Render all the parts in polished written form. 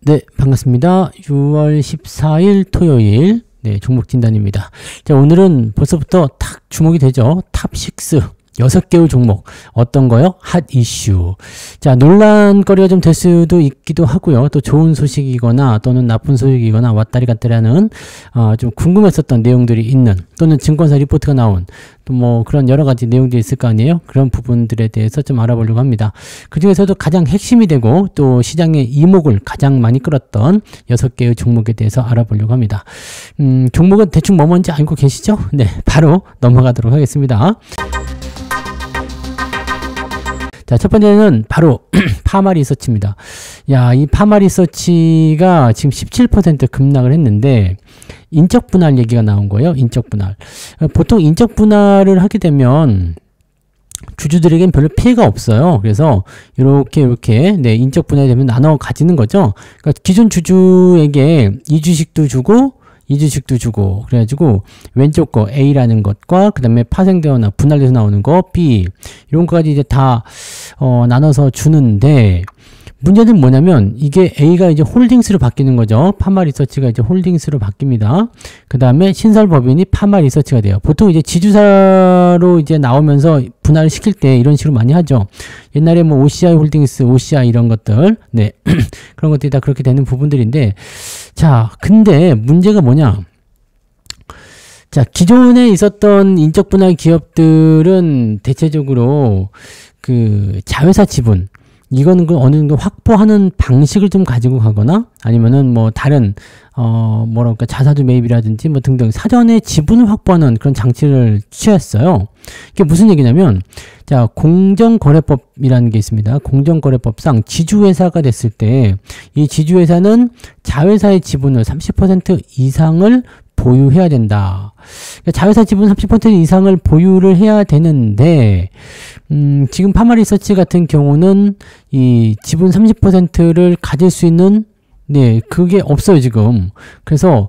네, 반갑습니다. 6월 14일 토요일 종목 진단입니다. 자, 오늘은 벌써부터 탁 주목이 되죠. 탑6 6개의 종목 어떤 거요? 핫 이슈. 자, 논란거리가 좀 될 수도 있기도 하고요. 또 좋은 소식이거나 또는 나쁜 소식이거나 왔다리 갔다리 하는 좀 궁금했었던 내용들이 있는, 또는 증권사 리포트가 나온 또 뭐 그런 여러 가지 내용들이 있을 거 아니에요. 그런 부분들에 대해서 좀 알아보려고 합니다. 그 중에서도 가장 핵심이 되고 또 시장의 이목을 가장 많이 끌었던 6개의 종목에 대해서 알아보려고 합니다. 종목은 대충 뭐 뭔지 알고 계시죠? 네, 바로 넘어가도록 하겠습니다. 자, 첫 번째는 바로 파마리서치입니다. 야, 이 파마리서치가 지금 17% 급락을 했는데 인적 분할 얘기가 나온 거예요. 인적 분할. 보통 인적 분할을 하게 되면 주주들에겐 별로 피해가 없어요. 그래서 이렇게 인적 분할이 되면 나눠 가지는 거죠. 그러니까 기존 주주에게 이 주식도 주고 이 주식도 주고, 그래가지고 왼쪽 거 A라는 것과 그 다음에 파생되거나 분할돼서 나오는 거 B, 이런 거까지 이제 다 나눠서 주는데, 문제는 뭐냐면 이게 A가 이제 홀딩스로 바뀌는 거죠. 파마리서치가 이제 홀딩스로 바뀝니다. 그 다음에 신설법인이 파마리서치가 돼요. 보통 이제 지주사로 이제 나오면서 분할을 시킬 때 이런 식으로 많이 하죠. 옛날에 뭐 OCI 홀딩스, OCI 이런 것들, 네 그런 것들이 다 그렇게 되는 부분들인데, 자, 근데 문제가 뭐냐? 자, 기존에 있었던 인적 분할 기업들은 대체적으로 그 자회사 지분, 이거는 어느 정도 확보하는 방식을 좀 가지고 가거나, 아니면은 뭐 다른 뭐랄까 자사주 매입이라든지 뭐 등등 사전에 지분을 확보하는 그런 장치를 취했어요. 이게 무슨 얘기냐면, 자, 공정거래법이라는 게 있습니다. 공정거래법상 지주회사가 됐을 때 이 지주회사는 자회사의 지분을 30% 이상을 보유해야 된다. 그러니까 자회사 지분 30% 이상을 보유를 해야 되는데, 지금 파마리서치 같은 경우는 이 지분 30%를 가질 수 있는, 네, 그게 없어요, 지금. 그래서,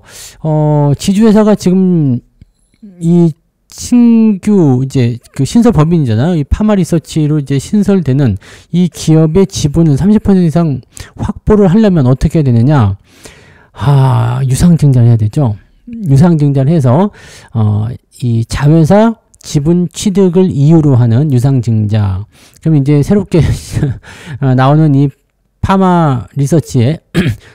지주회사가 지금 이 신규 이제 그 신설 법인이잖아요. 이 파마리서치로 이제 신설되는 이 기업의 지분을 30% 이상 확보를 하려면 어떻게 해야 되느냐? 유상증자를 해야 되죠. 유상증자를 해서 이 자회사 지분 취득을 이유로 하는 유상증자. 그럼 이제 새롭게 나오는 이 파마리서치의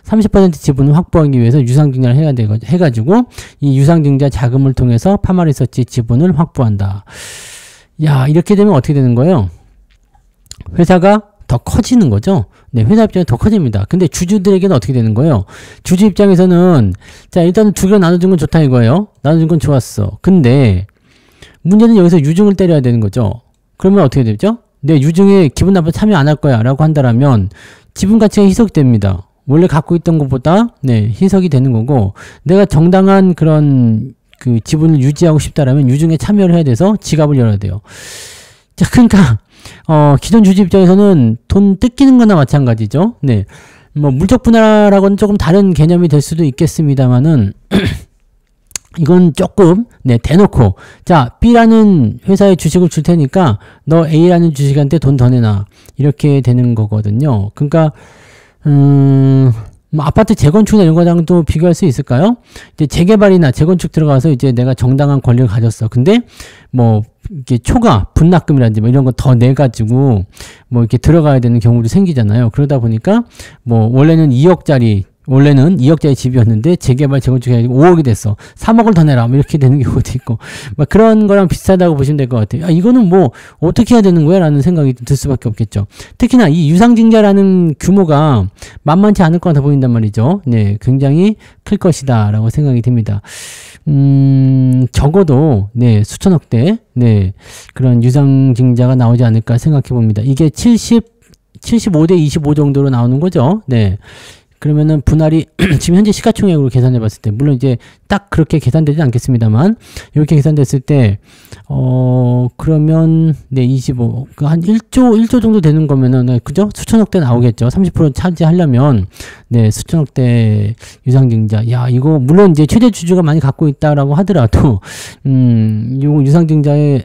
30% 지분을 확보하기 위해서 유상증자를 해야 해가지고 이 유상증자 자금을 통해서 파마리서치 지분을 확보한다. 야, 이렇게 되면 어떻게 되는 거예요? 회사가 더 커지는 거죠. 네, 회사 입장에 더 커집니다. 근데 주주들에게는 어떻게 되는 거예요? 주주 입장에서는, 자, 일단 두 개로 나눠준 건 좋다 이거예요. 나눠준 건 좋았어. 근데 문제는 여기서 유증을 때려야 되는 거죠. 그러면 어떻게 되죠? 내 유증에 기분 나빠 참여 안 할 거야 라고 한다라면 지분 가치가 희석이 됩니다. 원래 갖고 있던 것보다 희석이 되는 거고, 내가 정당한 그런 그 지분을 유지하고 싶다라면 유증에 참여를 해야 돼서 지갑을 열어야 돼요. 자, 그러니까 기존 주주 입장에서는 돈 뜯기는 거나 마찬가지죠. 네. 뭐 물적 분할하고는 조금 다른 개념이 될 수도 있겠습니다만은 이건 조금 대놓고, 자, B라는 회사에 주식을 줄 테니까 너 A라는 주식한테 돈 더 내놔, 이렇게 되는 거거든요. 그러니까 뭐 아파트 재건축이나 이런 거랑도 비교할 수 있을까요? 이제 재개발이나 재건축 들어가서 이제 내가 정당한 권리를 가졌어. 근데 뭐 이렇게 초과 분납금이라든지 뭐 이런 거 더 내가지고 뭐 이렇게 들어가야 되는 경우도 생기잖아요. 그러다 보니까 뭐 원래는 2억짜리 집이었는데 재개발 재건축이 5억이 됐어. 3억을 더 내라. 뭐 이렇게 되는 경우도 있고, 막 그런 거랑 비슷하다고 보시면 될 것 같아요. 이거는 뭐 어떻게 해야 되는 거야? 라는 생각이 들 수밖에 없겠죠. 특히나 이 유상증자라는 규모가 만만치 않을 것 같아 보인단 말이죠. 네, 굉장히 클 것이다 라고 생각이 됩니다. 적어도 수천억대 그런 유상증자가 나오지 않을까 생각해 봅니다. 이게 75대 25 정도로 나오는 거죠. 네. 그러면은 분할이 지금 현재 시가총액으로 계산해 봤을 때, 물론 이제 딱 그렇게 계산되지 않겠습니다만, 이렇게 계산됐을 때, 그러면, 네, 25, 한 1조 정도 되는 거면은, 네, 그죠? 수천억 대 나오겠죠. 30% 차지하려면, 네, 수천억 대 유상증자. 야, 이거, 물론 이제 최대 주주가 많이 갖고 있다라고 하더라도, 요 유상증자에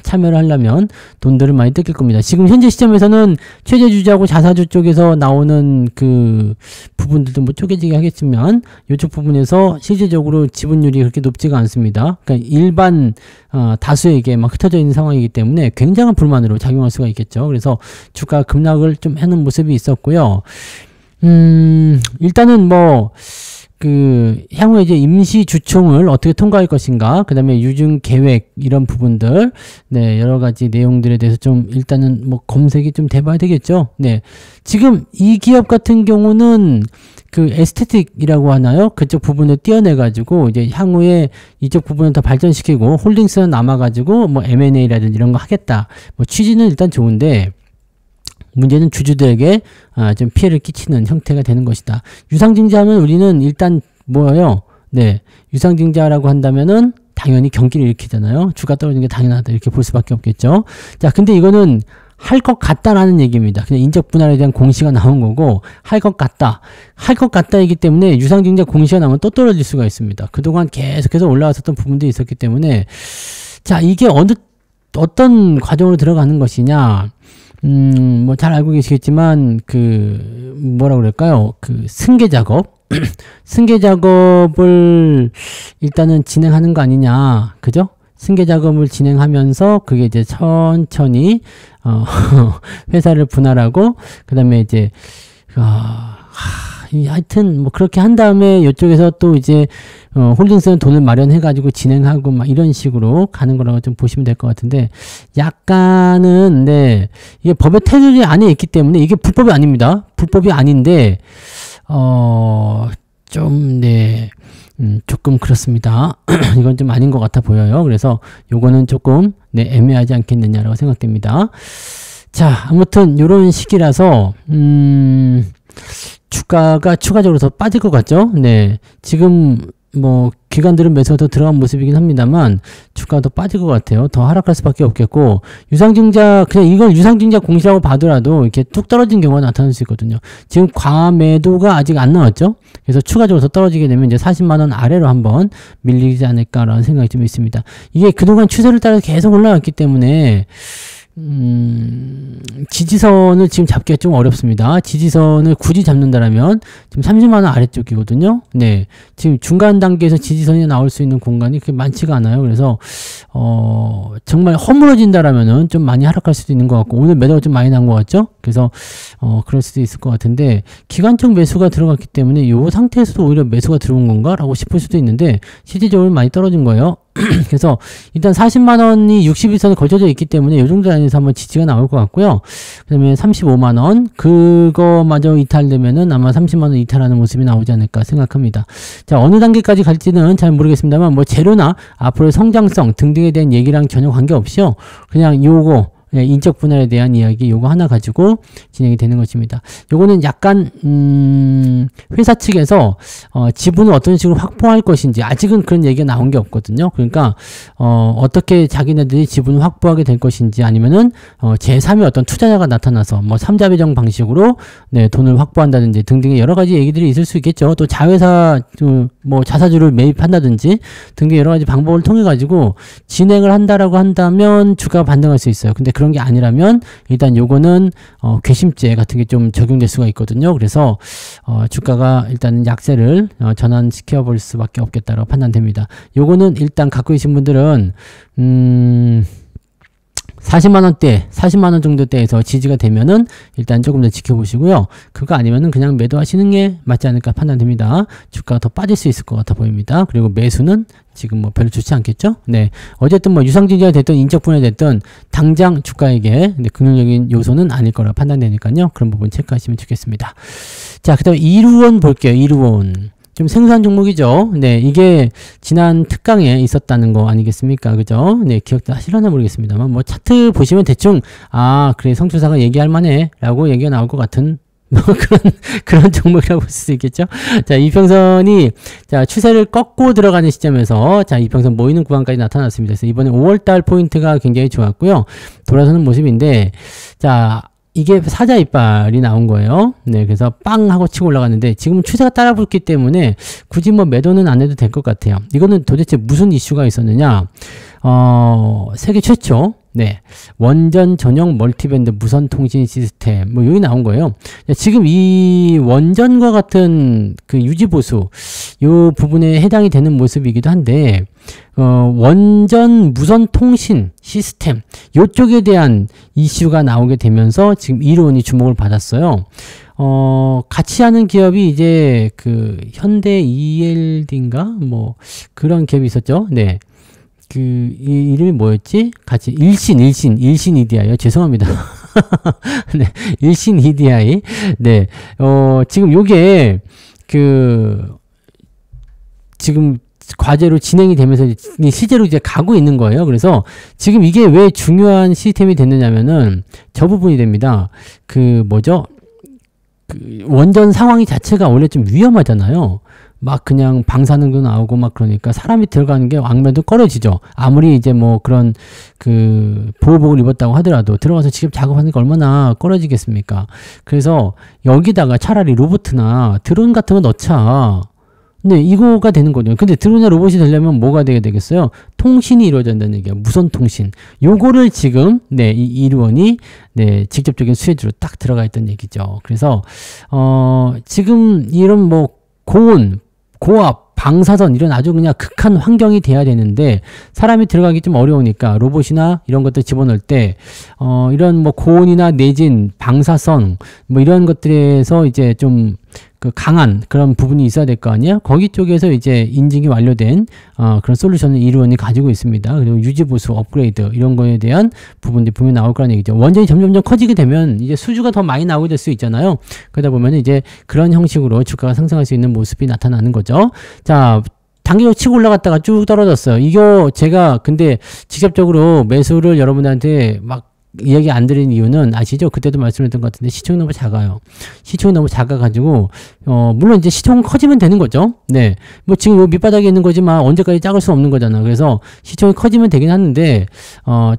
참여를 하려면 돈들을 많이 뜯길 겁니다. 지금 현재 시점에서는 최대 주주하고 자사주 쪽에서 나오는 그 부분들도 뭐 쪼개지게 하겠지만, 이쪽 부분에서 실질적으로 지분율이 그렇게 높지가 않습니다. 그러니까 일반 다수에게 막 흩어져 있는 상황이기 때문에 굉장한 불만으로 작용할 수가 있겠죠. 그래서 주가 급락을 좀 하는 모습이 있었고요. 일단은 뭐 향후에 이제 임시 주총을 어떻게 통과할 것인가, 그 다음에 유증 계획, 이런 부분들, 네, 여러 가지 내용들에 대해서 좀 일단은 뭐 검색이 좀 돼봐야 되겠죠. 네. 지금 이 기업 같은 경우는 그 에스테틱이라고 하나요? 그쪽 부분을 띄어내가지고 이제 향후에 이쪽 부분을 더 발전시키고 홀딩스는 남아가지고 뭐 M&A라든지 이런 거 하겠다. 뭐 취지는 일단 좋은데, 문제는 주주들에게 좀 피해를 끼치는 형태가 되는 것이다. 유상증자하면 우리는 일단 뭐예요? 네, 유상증자라고 한다면은 당연히 경기를 일으키잖아요. 주가 떨어지는 게 당연하다, 이렇게 볼 수밖에 없겠죠. 자, 근데 이거는 할 것 같다라는 얘기입니다. 그냥 인적 분할에 대한 공시가 나온 거고, 할 것 같다. 할 것 같다이기 때문에 유상증자 공시가 나오면 또 떨어질 수가 있습니다. 그동안 계속해서 올라왔었던 부분들이 있었기 때문에, 자, 이게 어떤 과정으로 들어가는 것이냐. 뭐 잘 알고 계시겠지만, 뭐라 그럴까요? 승계 작업. 승계 작업을 일단은 진행하는 거 아니냐. 그죠? 승계 작업을 진행하면서 그게 이제 천천히, 회사를 분할하고, 그 다음에 이제, 하여튼 뭐 그렇게 한 다음에 이쪽에서 또 이제 홀딩스는 돈을 마련해가지고 진행하고 막 이런 식으로 가는 거라고 좀 보시면 될 것 같은데, 약간은 네, 이게 법의 테두리 안에 있기 때문에 이게 불법이 아닙니다. 불법이 아닌데 좀 네, 조금 그렇습니다. 이건 좀 아닌 것 같아 보여요. 그래서 요거는 조금 네, 애매하지 않겠느냐라고 생각됩니다. 자, 아무튼 요런 시기라서 주가가 추가적으로 더 빠질 것 같죠? 네. 지금 뭐 기관들은 매수가 더 들어간 모습이긴 합니다만 주가가 더 빠질 것 같아요. 더 하락할 수밖에 없겠고, 유상증자, 그냥 이걸 유상증자 공시라고 봐더라도 이렇게 뚝 떨어진 경우가 나타날 수 있거든요. 지금 과매도가 아직 안 나왔죠? 그래서 추가적으로 더 떨어지게 되면 이제 40만원 아래로 한번 밀리지 않을까라는 생각이 좀 있습니다. 이게 그동안 추세를 따라서 계속 올라왔기 때문에 지지선을 지금 잡기가 좀 어렵습니다. 지지선을 굳이 잡는다라면 지금 30만원 아래쪽이거든요. 네. 지금 중간 단계에서 지지선이 나올 수 있는 공간이 그렇게 많지가 않아요. 그래서, 정말 허물어진다라면은 좀 많이 하락할 수도 있는 것 같고, 오늘 매도가 좀 많이 난 것 같죠? 그래서, 그럴 수도 있을 것 같은데, 기관적 매수가 들어갔기 때문에 이 상태에서도 오히려 매수가 들어온 건가? 라고 싶을 수도 있는데, 실질적으로 많이 떨어진 거예요. 그래서 일단 40만원이 60일선에 걸쳐져 있기 때문에 이 정도 안에서 한번 지지가 나올 것 같고요. 그 다음에 35만원, 그거마저 이탈되면은 아마 30만원 이탈하는 모습이 나오지 않을까 생각합니다. 자, 어느 단계까지 갈지는 잘 모르겠습니다만, 뭐 재료나 앞으로의 성장성 등등에 대한 얘기랑 전혀 관계없이요, 그냥 요거 네, 인적 분할에 대한 이야기 요거 하나 가지고 진행이 되는 것입니다. 요거는 약간 회사 측에서 지분을 어떤 식으로 확보할 것인지 아직은 그런 얘기가 나온 게 없거든요. 그러니까 어떻게 자기네들이 지분을 확보하게 될 것인지, 아니면은 제3의 어떤 투자자가 나타나서 뭐 3자 배정 방식으로 네, 돈을 확보한다든지 등등의 여러 가지 얘기들이 있을 수 있겠죠. 또 자회사 뭐 자사주를 매입한다든지 등등 여러 가지 방법을 통해 가지고 진행을 한다라고 한다면 주가가 반등할 수 있어요. 근데 그런 게 아니라면 일단 요거는 괘씸죄 같은 게 좀 적용될 수가 있거든요. 그래서 주가가 일단은 약세를 전환시켜 볼 수밖에 없겠다라고 판단됩니다. 요거는 일단 갖고 계신 분들은 40만원대, 40만원 정도대에서 지지가 되면은 일단 조금 더 지켜보시고요. 그거 아니면은 그냥 매도하시는 게 맞지 않을까 판단됩니다. 주가가 더 빠질 수 있을 것 같아 보입니다. 그리고 매수는 지금 뭐 별로 좋지 않겠죠? 네. 어쨌든 뭐 유상증자가 됐든 인적 분할이 됐든 당장 주가에게 긍정적인 요소는 아닐 거라 판단되니까요. 그런 부분 체크하시면 좋겠습니다. 자, 그 다음에 이루원 볼게요. 이루원. 좀 생소한 종목이죠. 네, 이게 지난 특강에 있었다는 거 아니겠습니까? 그죠? 네, 기억하시려나 모르겠습니다만, 뭐 차트 보시면 대충, 그래, 성추사가 얘기할 만해 라고 얘기가 나올 것 같은 뭐 그런 종목이라고 볼 수 있겠죠. 자, 이평선이 자, 추세를 꺾고 들어가는 시점에서 자, 이평선 모이는 구간까지 나타났습니다. 그래서 이번에 5월달 포인트가 굉장히 좋았고요. 돌아서는 모습인데, 자, 이게 사자 이빨이 나온 거예요. 네, 그래서 빵 하고 치고 올라갔는데 지금 추세가 따라 붙기 때문에 굳이 뭐 매도는 안 해도 될 것 같아요. 이거는 도대체 무슨 이슈가 있었느냐? 세계 최초 네, 원전 전용 멀티밴드 무선 통신 시스템 뭐 여기 나온 거예요. 지금 이 원전과 같은 그 유지 보수 요 부분에 해당이 되는 모습이기도 한데 원전 무선 통신 시스템 요쪽에 대한 이슈가 나오게 되면서 지금 이론이 주목을 받았어요. 같이 하는 기업이 이제 그 현대 ELD인가 뭐 그런 기업이 있었죠. 네. 이 이름이 뭐였지? 같이 일신 EDI요. 죄송합니다. 네, 일신 EDI. 네, 지금 요게 지금 과제로 진행이 되면서 실제로 이제 가고 있는 거예요. 그래서 지금 이게 왜 중요한 시스템이 됐느냐면은 저 부분이 됩니다. 원전 상황이 자체가 원래 좀 위험하잖아요. 막 그냥 방사능도 나오고 막 그러니까 사람이 들어가는 게 왕래도 꺼려지죠. 아무리 이제 뭐 그런 보호복을 입었다고 하더라도 들어가서 직접 작업하는 게 얼마나 꺼려지겠습니까? 그래서 여기다가 차라리 로봇이나 드론 같은 거 넣자. 네, 이거가 되는 거죠. 근데 드론이나 로봇이 되려면 뭐가 돼야 되겠어요? 통신이 이루어져야 된다는 얘기예요. 무선 통신. 요거를 지금, 네, 이 이루원이, 네, 직접적인 수혜주로 딱 들어가 있던 얘기죠. 그래서, 지금 이런 뭐, 고압, 방사선 이런 아주 그냥 극한 환경이 돼야 되는데 사람이 들어가기 좀 어려우니까 로봇이나 이런 것들 집어넣을 때 이런 뭐 고온이나 내진, 방사선 뭐 이런 것들에서 이제 좀 강한 그런 부분이 있어야 될 거 아니에요? 거기 쪽에서 이제 인증이 완료된 그런 솔루션을 이루원이 가지고 있습니다. 그리고 유지보수, 업그레이드 이런 거에 대한 부분들이 분명히 나올 거라는 얘기죠. 원전이 점점 커지게 되면 이제 수주가 더 많이 나오게 될 수 있잖아요. 그러다 보면 이제 그런 형식으로 주가가 상승할 수 있는 모습이 나타나는 거죠. 자, 단기적으로 치고 올라갔다가 쭉 떨어졌어요. 이거 제가 근데 직접적으로 매수를 여러분들한테 막 이야기 안 드린 이유는 아시죠? 그때도 말씀드렸던 것 같은데 시총이 너무 작아요. 시총이 너무 작아가지고 물론 이제 시총은 커지면 되는 거죠. 네, 뭐 지금 요 밑바닥에 있는 거지만 언제까지 작을 수 없는 거잖아. 그래서 시총이 커지면 되긴 하는데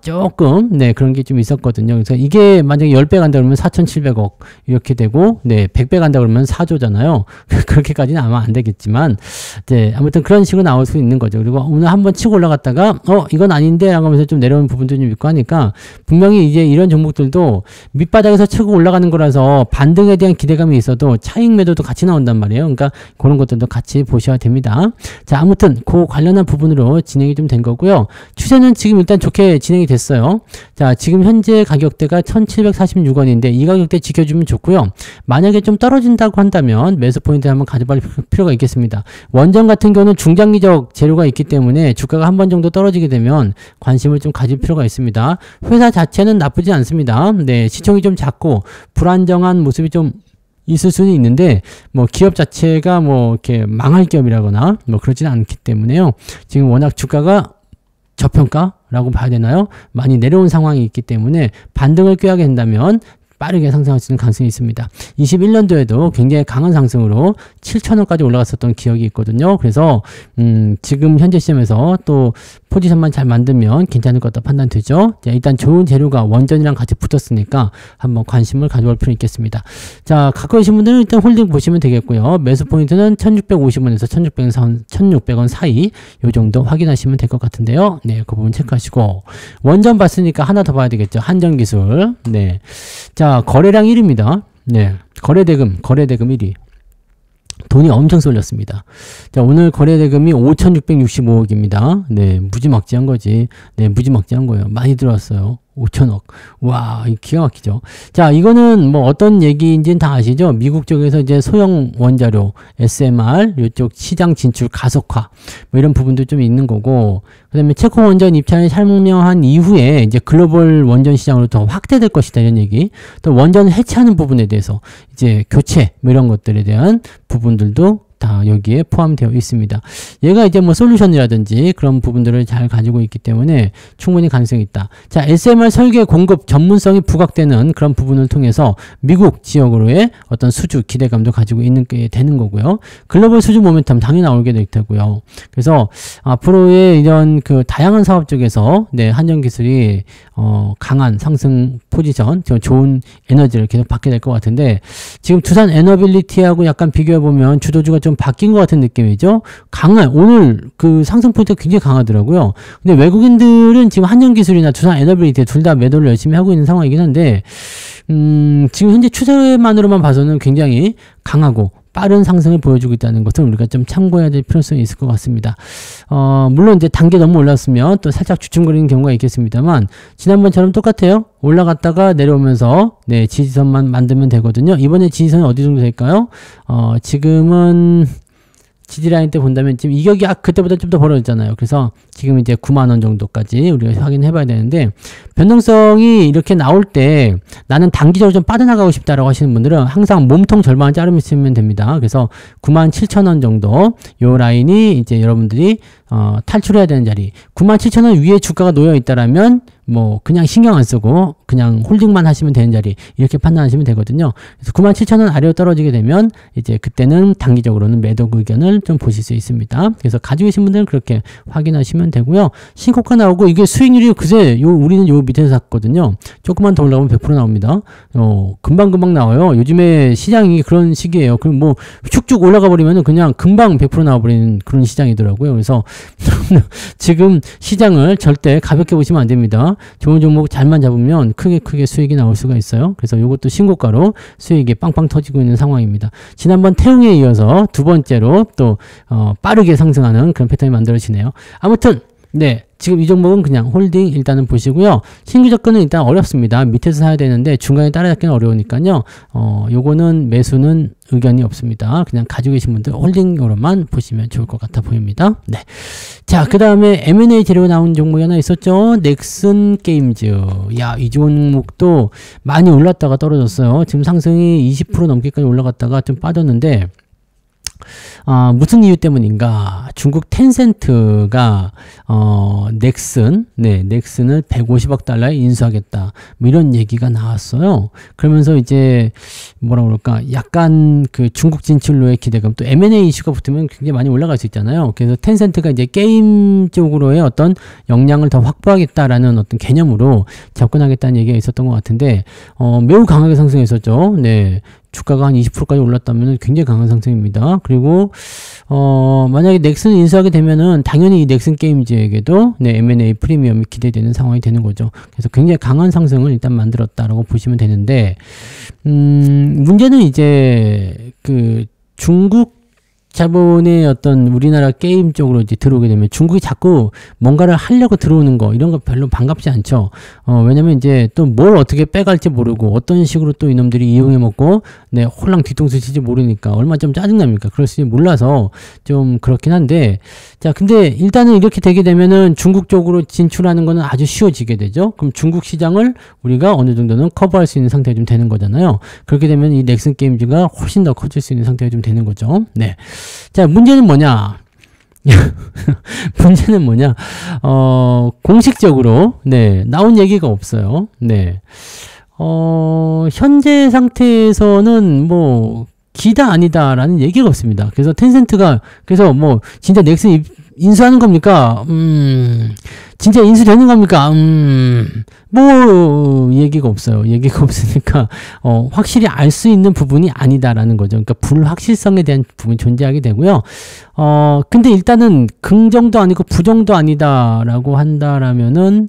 조금 네 그런 게 좀 있었거든요. 그래서 이게 만약에 10배 간다 그러면 4,700억 이렇게 되고 네 100배 간다 그러면 4조잖아요. 그렇게까지는 아마 안 되겠지만 네 아무튼 그런 식으로 나올 수 있는 거죠. 그리고 오늘 한번 치고 올라갔다가 이건 아닌데 라고 하면서 좀 내려오는 부분도 좀 있고 하니까 분명히 이제 이런 종목들도 밑바닥에서 치고 올라가는 거라서 반등에 대한 기대감이 있어도 차익 매도도 같이 나온단 말이에요. 그러니까 그런 것들도 같이 보셔야 됩니다. 자, 아무튼 그 관련한 부분으로 진행이 좀 된 거고요. 추세는 지금 일단 좋게 진행이 됐어요. 자, 지금 현재 가격대가 1,746원인데 이 가격대 지켜주면 좋고요. 만약에 좀 떨어진다고 한다면 매수 포인트 한번 가져볼 필요가 있겠습니다. 원전 같은 경우는 중장기적 재료가 있기 때문에 주가가 한 번 정도 떨어지게 되면 관심을 좀 가질 필요가 있습니다. 회사 자체는 나쁘지 않습니다. 네, 시총이 좀 작고 불안정한 모습이 좀 있을 수는 있는데 뭐 기업 자체가 뭐 이렇게 망할 기업이라거나 뭐 그러지는 않기 때문에요. 지금 워낙 주가가 저평가라고 봐야 되나요? 많이 내려온 상황이 있기 때문에 반등을 꾀하게 된다면 빠르게 상승할 수 있는 가능성이 있습니다. 21년도에도 굉장히 강한 상승으로 7,000원까지 올라갔었던 기억이 있거든요. 그래서 지금 현재 시점에서 또 포지션만 잘 만들면 괜찮을 것 같다 판단되죠. 자, 일단 좋은 재료가 원전이랑 같이 붙었으니까 한번 관심을 가져볼 필요 있겠습니다. 자, 갖고 계신 분들은 일단 홀딩 보시면 되겠고요. 매수 포인트는 1,650원에서 1,600원 사이 요 정도 확인하시면 될 것 같은데요. 네, 그 부분 체크하시고 원전 봤으니까 하나 더 봐야 되겠죠. 한전기술. 네. 자, 거래량 1위입니다. 네. 거래대금 1위. 돈이 엄청 쏠렸습니다. 자, 오늘 거래대금이 5,665억입니다. 네, 무지막지한 거지. 네, 무지막지한 거예요. 많이 들어왔어요. 5천억. 와, 기가 막히죠. 자, 이거는 뭐 어떤 얘기인지는 다 아시죠? 미국 쪽에서 이제 소형 원자료, SMR, 이쪽 시장 진출 가속화, 뭐 이런 부분도 좀 있는 거고, 그 다음에 체코 원전 입찰이 설명한 이후에 이제 글로벌 원전 시장으로 더 확대될 것이다, 이런 얘기. 또 원전을 해체하는 부분에 대해서 이제 교체, 뭐 이런 것들에 대한 부분들도 다 여기에 포함되어 있습니다. 얘가 이제 뭐 솔루션이라든지 그런 부분들을 잘 가지고 있기 때문에 충분히 가능성이 있다. 자, SMR 설계 공급 전문성이 부각되는 그런 부분을 통해서 미국 지역으로의 어떤 수주 기대감도 가지고 있는 게 되는 거고요. 글로벌 수주 모멘텀 당연히 나오게 될 테고요. 그래서 앞으로의 이런 그 다양한 사업 쪽에서 네, 한전기술이 강한 상승 포지션, 좋은 에너지를 계속 받게 될 것 같은데, 지금 두산 에너빌리티하고 약간 비교해 보면 주도주가 좀 바뀐 것 같은 느낌이죠. 오늘 그 상승 포인트가 굉장히 강하더라고요. 근데 외국인들은 지금 한전기술이나 두산 에너빌리티 둘 다 매도를 열심히 하고 있는 상황이긴 한데, 지금 현재 추세만으로만 봐서는 굉장히 강하고 빠른 상승을 보여주고 있다는 것을 우리가 좀 참고해야 될 필요성이 있을 것 같습니다. 물론 이제 단계 너무 올랐으면 또 살짝 주춤거리는 경우가 있겠습니다만, 지난번처럼 똑같아요. 올라갔다가 내려오면서 네, 지지선만 만들면 되거든요. 이번에 지지선이 어디 정도 될까요? 지금은 지지라인 때 본다면 지금 이격이 그때보다 좀 더 벌어졌잖아요. 그래서 지금 이제 9만원 정도까지 우리가 확인해 봐야 되는데, 변동성이 이렇게 나올 때 나는 단기적으로 좀 빠져나가고 싶다라고 하시는 분들은 항상 몸통 절반을 자르시면 됩니다. 그래서 97,000원 정도 요 라인이 이제 여러분들이 탈출해야 되는 자리, 97,000원 위에 주가가 놓여 있다라면 뭐 그냥 신경 안 쓰고 그냥 홀딩만 하시면 되는 자리, 이렇게 판단하시면 되거든요. 그래서 97,000원 아래로 떨어지게 되면 이제 그때는 단기적으로는 매도 의견을 좀 보실 수 있습니다. 그래서 가지고 계신 분들은 그렇게 확인하시면 되고요. 신고가 나오고 이게 수익률이 그새 우리는 요 밑에서 샀거든요. 조금만 더 올라오면 100% 나옵니다. 금방 나와요. 요즘에 시장이 그런 시기예요. 그럼 뭐 축쭉 올라가 버리면은 그냥 금방 100% 나와버리는 그런 시장이더라고요. 그래서 지금 시장을 절대 가볍게 보시면 안 됩니다. 좋은 종목 잘만 잡으면 크게 수익이 나올 수가 있어요. 그래서 이것도 신고가로 수익이 빵빵 터지고 있는 상황입니다. 지난번 태웅에 이어서 두 번째로 또 빠르게 상승하는 그런 패턴이 만들어지네요. 아무튼 네, 지금 이 종목은 그냥 홀딩 일단은 보시고요. 신규 접근은 일단 어렵습니다. 밑에서 사야 되는데 중간에 따라잡기는 어려우니까요. 요거는 매수는 의견이 없습니다. 그냥 가지고 계신 분들 홀딩으로만 보시면 좋을 것 같아 보입니다. 네. 자, 그 다음에 M&A 재료가 나온 종목이 하나 있었죠. 넥슨 게임즈. 야, 이 종목도 많이 올랐다가 떨어졌어요. 지금 상승이 20% 넘게까지 올라갔다가 좀 빠졌는데, 무슨 이유 때문인가? 중국 텐센트가 넥슨을 150억 달러에 인수하겠다, 뭐 이런 얘기가 나왔어요. 그러면서 이제 뭐라 그럴까, 약간 그 중국 진출로의 기대감, 또 M&A 이슈가 붙으면 굉장히 많이 올라갈 수 있잖아요. 그래서 텐센트가 이제 게임 쪽으로의 어떤 역량을 더 확보하겠다라는 어떤 개념으로 접근하겠다는 얘기가 있었던 것 같은데, 매우 강하게 상승했었죠. 네. 주가가 한 20%까지 올랐다면 굉장히 강한 상승입니다. 그리고 만약에 넥슨을 인수하게 되면은 당연히 이 넥슨 게임즈에게도 네, M&A 프리미엄이 기대되는 상황이 되는 거죠. 그래서 굉장히 강한 상승을 일단 만들었다라고 보시면 되는데, 문제는 이제 그 중국 자본의 어떤 우리나라 게임 쪽으로 이제 들어오게 되면 중국이 자꾸 뭔가를 하려고 들어오는 거, 이런 거 별로 반갑지 않죠. 왜냐면 이제 또 뭘 어떻게 빼갈지 모르고 어떤 식으로 또 이놈들이 이용해 먹고 네, 홀랑 뒤통수 치지 모르니까 얼마 좀 짜증납니까? 그럴지 몰라서 좀 그렇긴 한데, 자, 근데 일단은 이렇게 되게 되면은 중국 쪽으로 진출하는 거는 아주 쉬워지게 되죠. 그럼 중국 시장을 우리가 어느 정도는 커버할 수 있는 상태가 좀 되는 거잖아요. 그렇게 되면 이 넥슨 게임즈가 훨씬 더 커질 수 있는 상태가 좀 되는 거죠. 네. 자, 문제는 뭐냐? 문제는 뭐냐? 공식적으로, 네, 나온 얘기가 없어요. 네. 현재 상태에서는 뭐, 기다 아니다 라는 얘기가 없습니다. 그래서 텐센트가, 그래서 뭐, 진짜 넥슨 인수하는 겁니까? 진짜 인수되는 겁니까? 뭐 얘기가 없어요. 얘기가 없으니까 확실히 알 수 있는 부분이 아니다라는 거죠. 그러니까 불확실성에 대한 부분이 존재하게 되고요. 근데 일단은 긍정도 아니고 부정도 아니다라고 한다라면은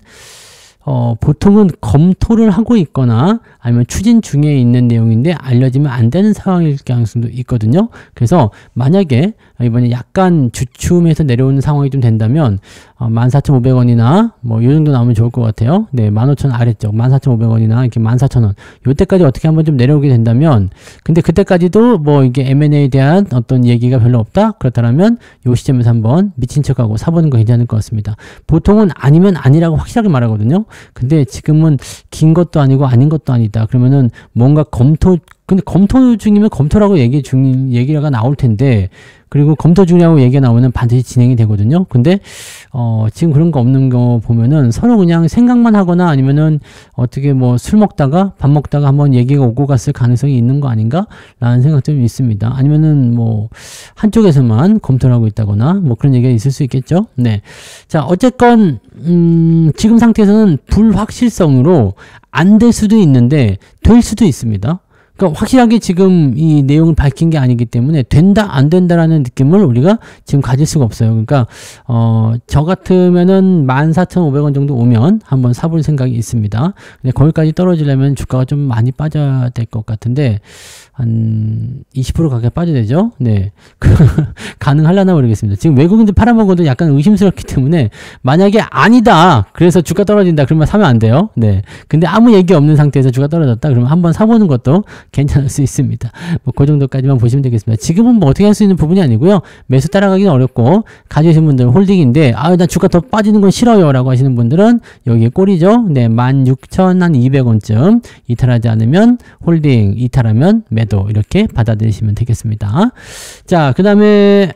보통은 검토를 하고 있거나 아니면 추진 중에 있는 내용인데 알려지면 안 되는 상황일 가능성도 있거든요. 그래서 만약에 이번에 약간 주춤해서 내려오는 상황이 좀 된다면 14,500원이나 뭐 요 정도 나오면 좋을 것 같아요. 네, 15,000원 아래쪽 14,500원이나 이렇게 14,000원 요때까지 어떻게 한번 좀 내려오게 된다면, 근데 그때까지도 뭐 이게 M&A에 대한 어떤 얘기가 별로 없다, 그렇다면 요 시점에서 한번 미친 척하고 사보는 거 괜찮을 것 같습니다. 보통은 아니면 아니라고 확실하게 말하거든요. 근데 지금은 긴 것도 아니고 아닌 것도 아니다. 그러면은 뭔가 검토 근데 검토 중이면 검토라고 얘기가 나올 텐데, 그리고 검토 중이라고 얘기가 나오면 반드시 진행이 되거든요. 근데 지금 그런 거 없는 거 보면은 서로 그냥 생각만 하거나 아니면은 어떻게 뭐 술 먹다가 밥 먹다가 한번 얘기가 오고 갔을 가능성이 있는 거 아닌가? 라는 생각 좀 있습니다. 아니면은 뭐 한쪽에서만 검토를 하고 있다거나 뭐 그런 얘기가 있을 수 있겠죠. 네. 자, 어쨌건 지금 상태에서는 불확실성으로 안 될 수도 있는데 될 수도 있습니다. 그러니까 확실하게 지금 이 내용을 밝힌 게 아니기 때문에 된다 안 된다라는 느낌을 우리가 지금 가질 수가 없어요. 그러니까 저 같으면은 14,500원 정도 오면 한번 사볼 생각이 있습니다. 근데 거기까지 떨어지려면 주가가 좀 많이 빠져야 될 것 같은데 한 20% 가까이 빠져야 되죠. 네. 가능하려나 모르겠습니다. 지금 외국인들 팔아먹어도 약간 의심스럽기 때문에 만약에 아니다. 그래서 주가 떨어진다. 그러면 사면 안 돼요. 네. 근데 아무 얘기 없는 상태에서 주가 떨어졌다. 그러면 한번 사보는 것도 괜찮을 수 있습니다. 뭐 그 정도까지만 보시면 되겠습니다. 지금은 뭐 어떻게 할 수 있는 부분이 아니고요. 매수 따라가기는 어렵고 가지신 분들은 홀딩인데 나 주가 더 빠지는 건 싫어요 라고 하시는 분들은 여기에 꼴이죠. 네. 16,200원쯤 이탈하지 않으면 홀딩, 이탈하면 매도 이렇게 받아들이시면 되겠습니다. 자, 그 다음에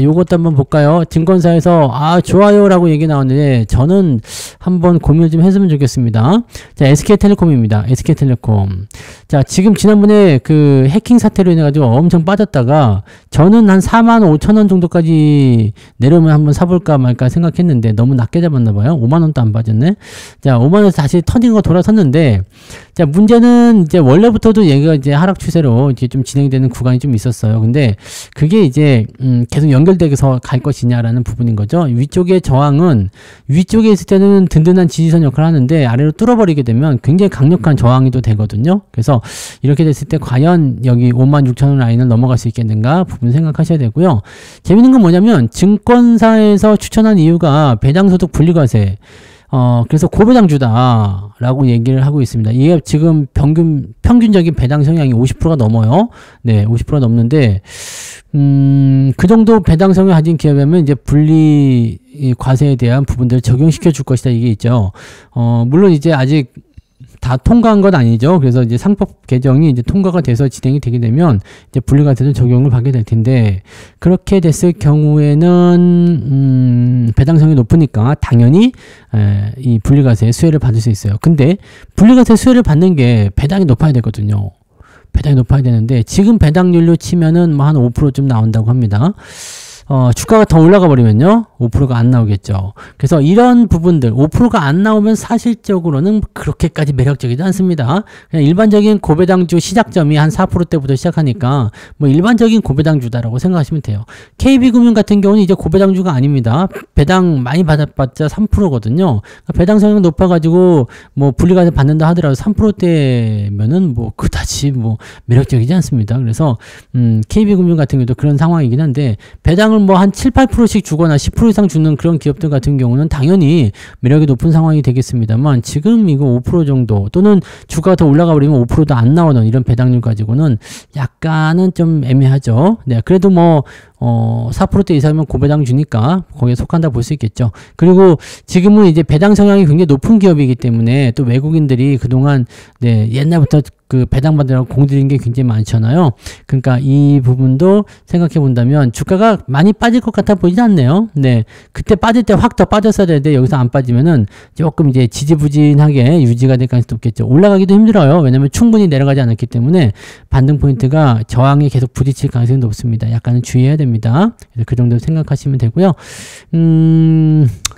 요것도 한번 볼까요? 증권사에서 좋아요 라고 얘기 나왔는데 저는 한번 고민을 좀 했으면 좋겠습니다. 자, SK텔레콤입니다. SK텔레콤. 자, 지금 지난번에 그 해킹 사태로 인해 가지고 엄청 빠졌다가 저는 한 45,000원 정도까지 내려오면 한번 사볼까 말까 생각했는데 너무 낮게 잡았나봐요. 5만원도 안 빠졌네. 자, 5만원에서 다시 터진 거 돌아섰는데, 자, 문제는 이제 원래부터도 얘가 이제 하락 추세로 이제 좀 진행되는 구간이 좀 있었어요. 근데 그게 이제 계속 연결돼서 갈 것이냐라는 부분인 거죠. 위쪽의 저항은 위쪽에 있을 때는 든든한 지지선 역할을 하는데 아래로 뚫어버리게 되면 굉장히 강력한 저항이 또 되거든요. 그래서 이렇게 됐을 때 과연 여기 56,000원 라인을 넘어갈 수 있겠는가 부분 생각하셔야 되고요. 재밌는 건 뭐냐면 증권사에서 추천한 이유가 배당소득 분리과세, 그래서 고배당주다 라고 얘기를 하고 있습니다. 이게 지금 평균적인 배당 성향이 50%가 넘어요. 네, 50%가 넘는데 그 정도 배당 성향을 가진 기업이면 이제 분리 과세에 대한 부분들을 적용시켜 줄 것이다 이게 있죠. 물론 이제 아직 다 통과한 건 아니죠. 그래서 이제 상법 개정이 이제 통과가 돼서 진행이 되게 되면 이제 분리과세도 적용을 받게 될 텐데, 그렇게 됐을 경우에는 배당성이 높으니까 당연히 이 분리과세 수혜를 받을 수 있어요. 근데 분리과세 수혜를 받는 게 배당이 높아야 되거든요. 배당이 높아야 되는데 지금 배당률로 치면은 뭐 한 5%쯤 나온다고 합니다. 주가가 더 올라가 버리면요 5%가 안 나오겠죠. 그래서 이런 부분들 5%가 안 나오면 사실적으로는 그렇게까지 매력적이지 않습니다. 그냥 일반적인 고배당주 시작점이 한 4%대부터 시작하니까 뭐 일반적인 고배당주다라고 생각하시면 돼요. KB금융 같은 경우는 이제 고배당주가 아닙니다. 배당 많이 받았봤자 3%거든요. 그러니까 배당 성향 높아가지고 뭐 분리과세 받는다 하더라도 3%대면은 뭐 그다지 뭐 매력적이지 않습니다. 그래서 KB금융 같은 경우도 그런 상황이긴 한데, 배당을 뭐 한 7, 8%씩 주거나 10% 이상 주는 그런 기업들 같은 경우는 당연히 매력이 높은 상황이 되겠습니다만, 지금 이거 5% 정도 또는 주가가 더 올라가 버리면 5%도 안 나오는 이런 배당률 가지고는 약간은 좀 애매하죠. 네, 그래도 뭐 4%대 이상이면 고배당 주니까 거기에 속한다 볼 수 있겠죠. 그리고 지금은 이제 배당 성향이 굉장히 높은 기업이기 때문에 또 외국인들이 그동안 네, 옛날부터 그 배당 받으라고 공들인 게 굉장히 많잖아요. 그러니까 이 부분도 생각해 본다면 주가가 많이 빠질 것 같아 보이지 않네요. 네, 그때 빠질 때 확 더 빠졌어야 되는데 여기서 안 빠지면은 조금 이제 지지부진하게 유지가 될 가능성이 높겠죠. 올라가기도 힘들어요. 왜냐면 충분히 내려가지 않았기 때문에 반등 포인트가 저항에 계속 부딪힐 가능성이 높습니다. 약간은 주의해야 됩니다. 그래서 그 정도 생각하시면 되고요.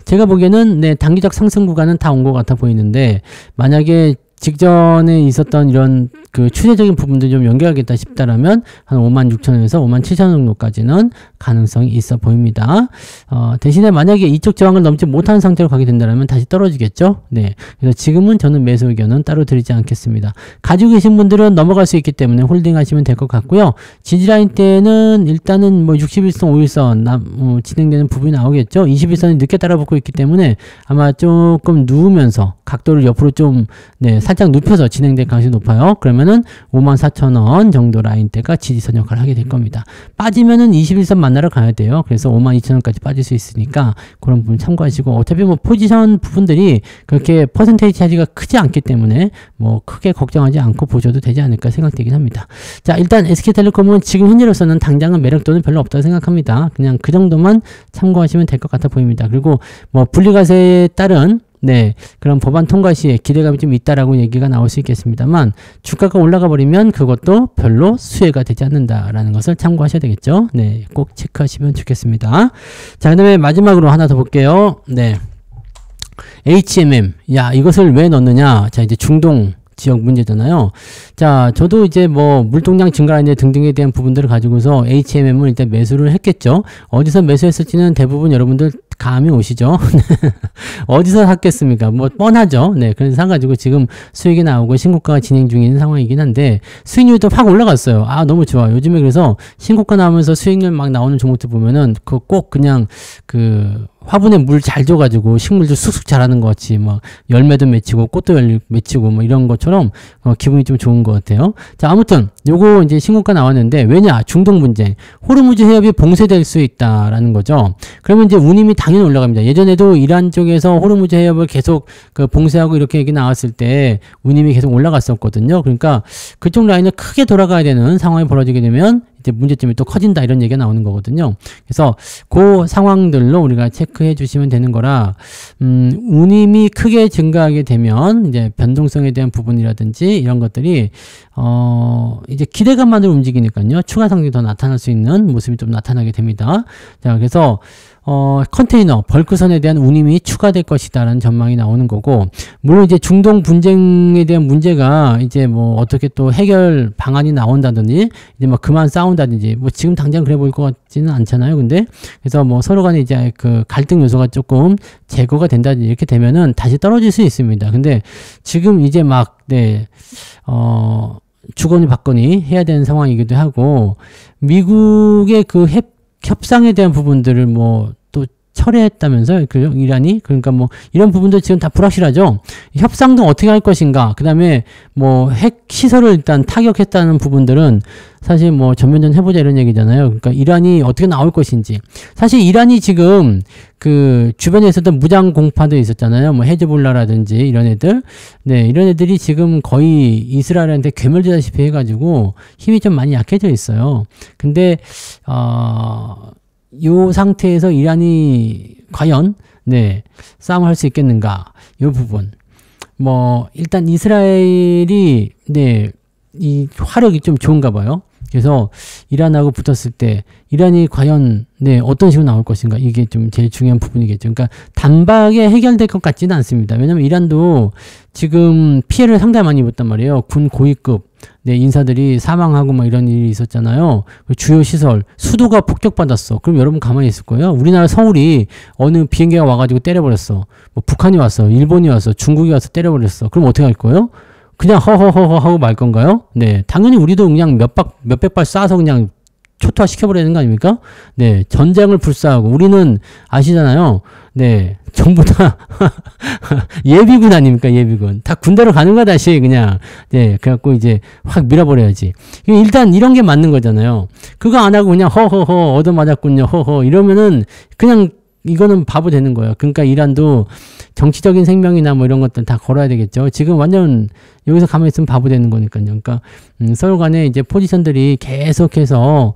제가 보기에는 네, 단기적 상승 구간은 다 온 것 같아 보이는데, 만약에 직전에 있었던 이런 그 추세적인 부분들 좀 연결하겠다 싶다라면 한 56,000원에서 57,000원 정도까지는 가능성이 있어 보입니다. 대신에 만약에 이쪽 저항을 넘지 못하는 상태로 가게 된다면 다시 떨어지겠죠. 네, 그래서 지금은 저는 매수 의견은 따로 드리지 않겠습니다. 가지고 계신 분들은 넘어갈 수 있기 때문에 홀딩 하시면 될 것 같고요. 지지라인 때는 일단은 뭐 61선, 5일선 진행되는 부분이 나오겠죠. 21선이 늦게 따라붙고 있기 때문에 아마 조금 누우면서 각도를 옆으로 좀 네, 살짝 눕혀서 진행될 가능성이 높아요. 그러면은 54,000원 정도 라인대가 지지선 역할을 하게 될 겁니다. 빠지면은 21선 만나러 가야 돼요. 그래서 52,000원까지 빠질 수 있으니까 그런 부분 참고하시고, 어차피 뭐 포지션 부분들이 그렇게 퍼센테이지 차지가 크지 않기 때문에 뭐 크게 걱정하지 않고 보셔도 되지 않을까 생각되긴 합니다. 자, 일단 SK텔레콤은 지금 현재로서는 당장은 매력도는 별로 없다고 생각합니다. 그냥 그 정도만 참고하시면 될 것 같아 보입니다. 그리고 뭐 분리과세에 따른 그런 법안 통과 시에 기대감이 좀 있다라고 얘기가 나올 수 있겠습니다만, 주가가 올라가 버리면 그것도 별로 수혜가 되지 않는다라는 것을 참고하셔야 되겠죠. 꼭 체크하시면 좋겠습니다. 자, 그 다음에 마지막으로 하나 더 볼게요. HMM. 야, 이것을 왜 넣느냐? 자, 이제 중동 지역 문제잖아요. 자, 저도 이제 뭐 물동량 증가라는 등등에 대한 부분들을 가지고서 HMM을 일단 매수를 했겠죠. 어디서 매수했을지는 대부분 여러분들 감이 오시죠? 어디서 샀겠습니까? 뭐 뻔하죠. 그래서 사가지고 지금 수익이 나오고 신고가가 진행 중인 상황이긴 한데, 수익률도 확 올라갔어요. 아, 너무 좋아. 요즘에 그래서 신고가 나오면서 수익률 막 나오는 종목들 보면은 그 꼭 그냥 그 화분에 물 잘 줘가지고 식물도 쑥쑥 자라는 것 같이 막 열매도 맺히고 꽃도 맺히고 뭐 이런 것처럼 기분이 좀 좋은 것 같아요. 자, 아무튼 요거 이제 신고가 나왔는데, 왜냐? 중동 분쟁, 호르무즈 해협이 봉쇄될 수 있다라는 거죠. 그러면 이제 운임이 당연히 올라갑니다. 예전에도 이란 쪽에서 호르무즈 해협을 계속 그 봉쇄하고 이렇게 얘기 나왔을 때 운임이 계속 올라갔었거든요. 그러니까 그쪽 라인을 크게 돌아가야 되는 상황이 벌어지게 되면 이제 문제점이 또 커진다, 이런 얘기가 나오는 거거든요. 그래서 그 상황들로 우리가 체크해 주시면 되는 거라, 운임이 크게 증가하게 되면 이제 변동성에 대한 부분이라든지 이런 것들이 이제 기대감만으로 움직이니까요, 추가 상승이 더 나타날 수 있는 모습이 좀 나타나게 됩니다. 자, 그래서 컨테이너 벌크선에 대한 운임이 추가될 것이다라는 전망이 나오는 거고, 물론 이제 중동 분쟁에 대한 문제가 이제 뭐 어떻게 또 해결 방안이 나온다든지 이제 뭐 그만 싸운다든지 뭐 지금 당장 그래 보일 것 같지는 않잖아요. 근데 그래서 뭐 서로 간에 이제 그 갈등 요소가 조금 제거가 된다든지 이렇게 되면은 다시 떨어질 수 있습니다. 근데 지금 이제 막 주거니 받거니 해야 되는 상황이기도 하고, 미국의 그 협상에 대한 부분들을 뭐 또 철회했다면서요, 그 이란이. 그러니까 뭐 이런 부분들 지금 다 불확실하죠. 협상도 어떻게 할 것인가, 그 다음에 뭐 핵 시설을 일단 타격했다는 부분들은 사실 뭐 전면전 해보자 이런 얘기잖아요. 그러니까 이란이 어떻게 나올 것인지. 사실 이란이 지금 그 주변에 있었던 무장 공파도 있었잖아요. 뭐 헤즈볼라라든지 이런 애들. 이런 애들이 지금 거의 이스라엘한테 괴멸되다시피 해가지고 힘이 좀 많이 약해져 있어요. 근데 요 상태에서 이란이 과연 싸움을 할 수 있겠는가, 요 부분. 뭐 일단 이스라엘이 이 화력이 좀 좋은가 봐요. 그래서 이란하고 붙었을 때 이란이 과연 어떤 식으로 나올 것인가, 이게 좀 제일 중요한 부분이겠죠. 그러니까 단박에 해결될 것 같지는 않습니다. 왜냐면 이란도 지금 피해를 상당히 많이 입었단 말이에요. 군 고위급 인사들이 사망하고 막 이런 일이 있었잖아요. 주요 시설, 수도가 폭격받았어. 그럼 여러분 가만히 있을 거예요? 우리나라 서울이 어느 비행기가 와가지고 때려버렸어. 뭐 북한이 왔어, 일본이 왔어, 중국이 와서 때려버렸어. 그럼 어떻게 할 거예요? 그냥 허허허허 하고 말 건가요? 당연히 우리도 그냥 몇백 발 쏴서 그냥 초토화 시켜버리는 거 아닙니까? 전쟁을 불사하고, 우리는 아시잖아요. 전부 다 예비군 아닙니까? 예비군. 다 군대로 가는 거야, 다시 그냥. 그래갖고 이제 확 밀어버려야지. 일단 이런 게 맞는 거잖아요. 그거 안 하고 그냥 허허허 얻어맞았군요, 허허 이러면은 그냥 이거는 바보 되는 거예요. 그러니까 이란도 정치적인 생명이나 뭐 이런 것들 다 걸어야 되겠죠. 지금 완전 여기서 가만히 있으면 바보 되는 거니까요. 그러니까 서로 간에 이제 포지션들이 계속해서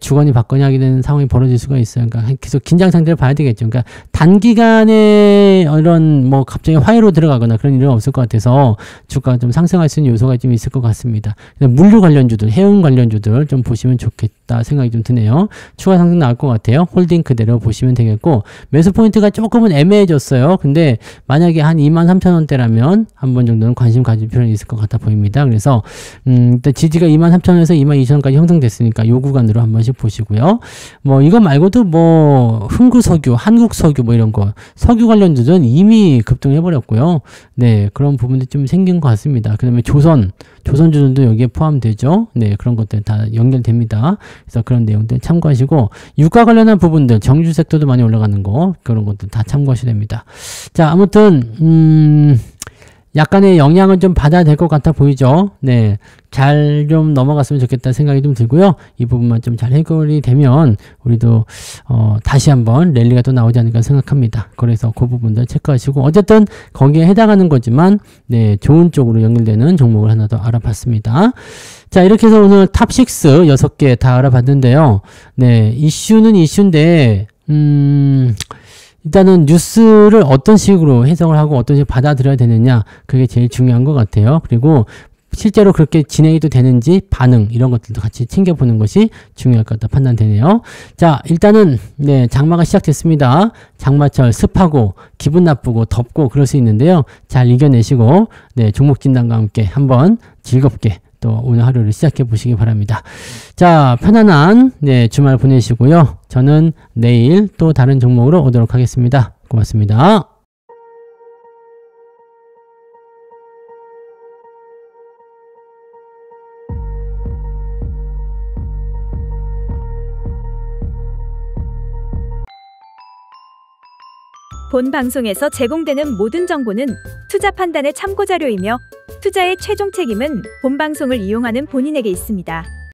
주거니 받거니 하게 되는 상황이 벌어질 수가 있어요. 그러니까 계속 긴장 상태를 봐야 되겠죠. 그러니까 단기간에 이런 뭐 갑자기 화해로 들어가거나 그런 일은 없을 것 같아서 주가가 좀 상승할 수 있는 요소가 좀 있을 것 같습니다. 물류 관련주들, 해운 관련주들 좀 보시면 좋겠다 생각이 좀 드네요. 추가 상승 나올 것 같아요. 홀딩 그대로 보시면 되겠고, 매수 포인트가 조금은 애매해졌어요. 근데 만약에 한 23,000원대라면 한 번 정도는 관심 가질 필요는 있을 것 같아 보입니다. 그래서 일단 지지가 23,000원에서 22,000원까지 형성됐으니까 요 구간으로 한 번씩 보시고요. 뭐 이거 말고도 뭐 흥구석유, 한국석유 뭐 이런 거, 석유 관련주는 이미 급등해 버렸고요. 그런 부분도 좀 생긴 것 같습니다. 그 다음에 조선주들도 여기에 포함되죠. 그런 것들 다 연결됩니다. 그래서 그런 내용들 참고하시고, 유가 관련한 부분들, 정주 섹터도 많이 올라가는 거, 그런 것들 다 참고하셔야 됩니다. 자, 아무튼 약간의 영향은 좀 받아야 될 것 같아 보이죠. 네, 잘 좀 넘어갔으면 좋겠다 생각이 좀 들고요. 이 부분만 좀 잘 해결이 되면 우리도 다시 한번 랠리가 또 나오지 않을까 생각합니다. 그래서 그 부분들 체크하시고, 어쨌든 거기에 해당하는 거지만 네, 좋은 쪽으로 연결되는 종목을 하나 더 알아봤습니다. 자, 이렇게 해서 오늘 탑6 6개 다 알아봤는데요. 네, 이슈는 이슈인데 일단은 뉴스를 어떤 식으로 해석을 하고 어떤 식으로 받아들여야 되느냐, 그게 제일 중요한 것 같아요. 그리고 실제로 그렇게 진행이 또 되는지 반응 이런 것들도 같이 챙겨보는 것이 중요할 것 같다 판단되네요. 자, 일단은 네, 장마가 시작됐습니다. 장마철 습하고 기분 나쁘고 덥고 그럴 수 있는데요. 잘 이겨내시고 네, 종목 진단과 함께 한번 즐겁게 또 오늘 하루를 시작해 보시기 바랍니다. 자, 편안한 네, 주말 보내시고요. 저는 내일 또 다른 종목으로 오도록 하겠습니다. 고맙습니다. 본 방송에서 제공되는 모든 정보는 투자 판단의 참고 자료이며 투자의 최종 책임은 본 방송을 이용하는 본인에게 있습니다.